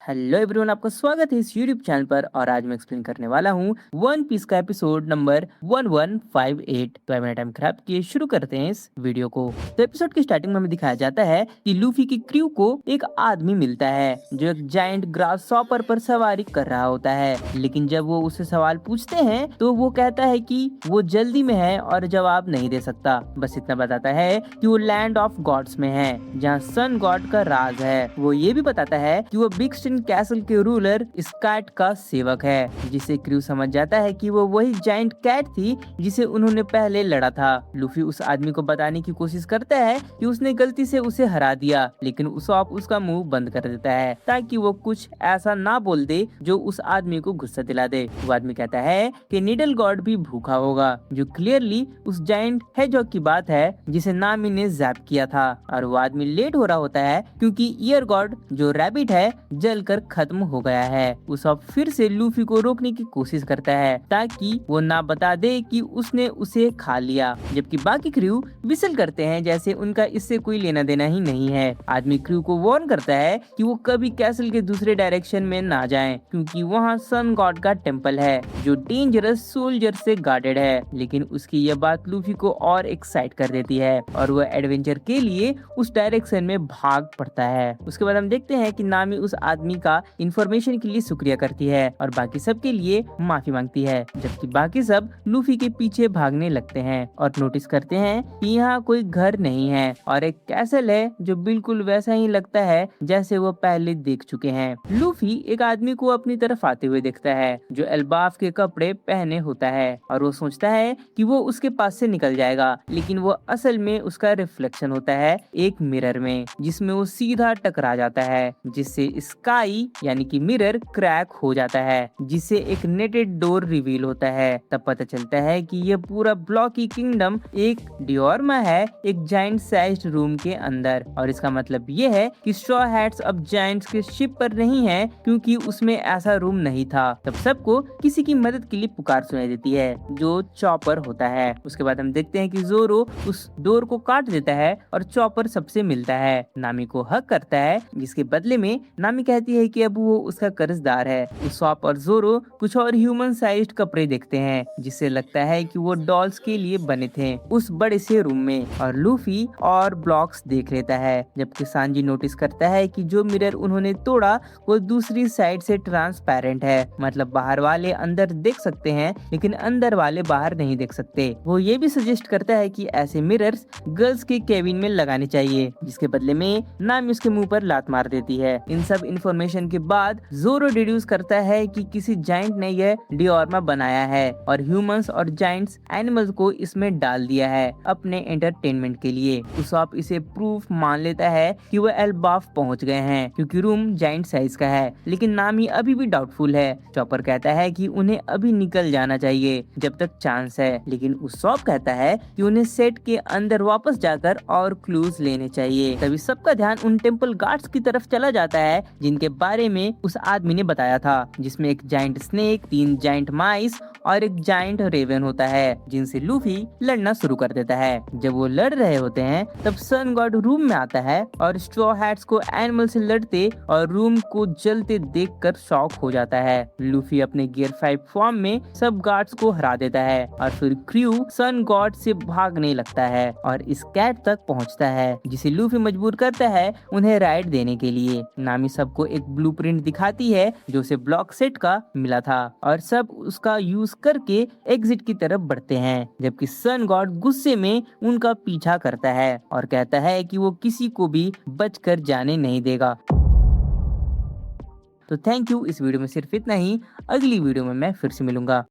Hello everyone, आपका स्वागत है इस यूट्यूब चैनल पर। और आज मैं एक्सप्लेन करने वाला हूँ वन पीस का एपिसोड नंबर 1158। तो मैंने टाइम खराब किए, शुरू करते हैं इस वीडियो को। तो एपिसोड की स्टार्टिंग में हमें दिखाया जाता है कि लूफी की क्रू को एक आदमी मिलता है जो एक जायंट ग्रास शॉपर पर सवारी कर रहा होता है। लेकिन जब वो उससे सवाल पूछते हैं तो वो कहता है कि वो जल्दी में है और जवाब नहीं दे सकता। बस इतना बताता है कि वो लैंड ऑफ गॉड्स में है, जहाँ सन गॉड का राज है। वो ये भी बताता है कि वो बिग कैसल के रूलर स्कैट का सेवक है, जिसे क्रू समझ जाता है कि वो वही जायंट कैट थी जिसे उन्होंने पहले लड़ा था। लूफी उस आदमी को बताने की कोशिश करता है कि उसने गलती से उसे हरा दिया, लेकिन उसॉप उसका मुंह बंद कर देता है ताकि वो कुछ ऐसा ना बोल दे जो उस आदमी को गुस्सा दिला दे। वो आदमी कहता है कि नीडल गॉड भी भूखा होगा, जो क्लियरली उस जायंट हेजॉग की बात है जिसे नामी ने जैप किया था। और वो आदमी लेट हो रहा होता है क्योंकि ईयर गॉड जो रैबिट है जलकर खत्म हो गया है। उसॉप फिर से लूफी को रोकने की कोशिश करता है ताकि वो ना बता दे कि उसने उसे खा लिया, जबकि बाकी क्रू विसल करते हैं जैसे उनका इससे कोई लेना देना ही नहीं है। आदमी क्रू को वार्न करता है कि वो कभी कैसल के दूसरे डायरेक्शन में ना जाएं, क्योंकि वहाँ सन गॉड का टेम्पल है जो डेंजरस सोल्जर से गार्डेड है। लेकिन उसकी यह बात लूफी को और एक्साइट कर देती है और वह एडवेंचर के लिए उस डायरेक्शन में भाग पड़ता है। उसके बाद हम देखते हैं कि नामी उस आदमी का इंफॉर्मेशन के लिए शुक्रिया करती है और बाकी सब के लिए माफी मांगती है, जबकि बाकी सब लूफी के पीछे भागने लगते हैं और नोटिस करते हैं कि यहाँ कोई घर नहीं है और एक कैसल है जो बिल्कुल वैसा ही लगता है जैसे वो पहले देख चुके हैं। लूफी एक आदमी को अपनी तरफ आते हुए देखता है जो एल्बाफ के कपड़े पहने होता है और वो सोचता है कि वो उसके पास से निकल जाएगा, लेकिन वो असल में उसका रिफ्लेक्शन होता है एक मिरर में, जिसमें वो सीधा टकरा जाता है, जिससे स्काई यानी कि मिरर क्रैक हो जाता है, जिससे एक नेटेड डोर रिवील होता है। तब पता चलता है कि यह पूरा ब्लॉकी किंगडम एक डियोरमा है, एक जायंट साइज्ड रूम के अंदर। और इसका मतलब ये है कि स्ट्रॉ हैट्स अब जायंट्स के शिप पर नहीं है, क्योंकि उसमें ऐसा रूम नहीं था। तब सबको किसी की मदद के लिए पुकार सुनाई देती है जो चॉपर होता है। उसके बाद हम देखते हैं कि जोरो उस डोर को काट देता है और चॉपर सबसे मिलता है, नामी को हक करता है, जिसके बदले में नामी कहती है कि अब वो उसका कर्जदार है। उसॉप और जोरो कुछ और ह्यूमन साइज्ड कपड़े देखते हैं जिससे लगता है कि वो डॉल्स के लिए बने थे उस बड़े से रूम में। और लूफी और ब्लॉक्स देख लेता है, जबकि सांजी नोटिस करता है कि जो मिरर उन्होंने तोड़ा वो दूसरी साइड से ट्रांसपेरेंट है, मतलब बाहर वाले अंदर देख सकते हैं लेकिन अंदर वाले बाहर नहीं देख सकते। वो ये भी सजेस्ट करता है कि ऐसे मिरर्स गर्ल्स के केबिन में लगाने चाहिए, जिसके बदले में नामी उसके मुंह पर लात मार देती है। इन सब इंफॉर्मेशन के बाद जोरो डिड्यूस करता है कि किसी जायंट ने यह डियोरमा बनाया है और ह्यूमंस और जायंट्स एनिमल्स को इसमें डाल दिया है अपने एंटरटेनमेंट के लिए। उसॉप इसे प्रूफ मान लेता है कि वह एल्बाफ पहुंच गए हैं, क्योंकि रूम जायंट साइज का है, लेकिन नामी अभी भी डाउटफुल है। चॉपर कहता है कि उन्हें अभी निकल जाना चाहिए जब तक चांस है, लेकिन उसॉप कहता है कि उन्हें सेट के अंदर वापस जाकर और क्लूज लेने चाहिए। तभी सबका ध्यान उन टेम्पल गार्ड्स की तरफ चला जाता है जिनके बारे में उस आदमी ने बताया था, जिसमें एक जायंट स्नेक, 3 जायंट माइस और एक जायंट रेवन होता है, जिनसे लूफी लड़ना शुरू कर देता है। जब वो लड़ रहे होते हैं तब सन गॉड रूम में आता है और स्ट्रॉ हैट्स को एनिमल से लड़ते और रूम को जलते देखकर शॉक हो जाता है। लूफी अपने गियर 5 फॉर्म में सब गार्ड्स को हरा देता है और फिर क्रू सन गॉड से भागने लगता है और इस कैट तक पहुंचता है, जिसे लूफी मजबूर करता है उन्हें राइड देने के लिए। नामी सबको एक ब्लूप्रिंट दिखाती है जो उसे ब्लॉक सेट का मिला था और सब उसका यूज करके एग्जिट की तरफ बढ़ते हैं, जबकि सन गॉड गुस्से में उनका पीछा करता है और कहता है कि वो किसी को भी बचकर जाने नहीं देगा। तो थैंक यू, इस वीडियो में सिर्फ इतना ही। अगली वीडियो में मैं फिर से मिलूंगा।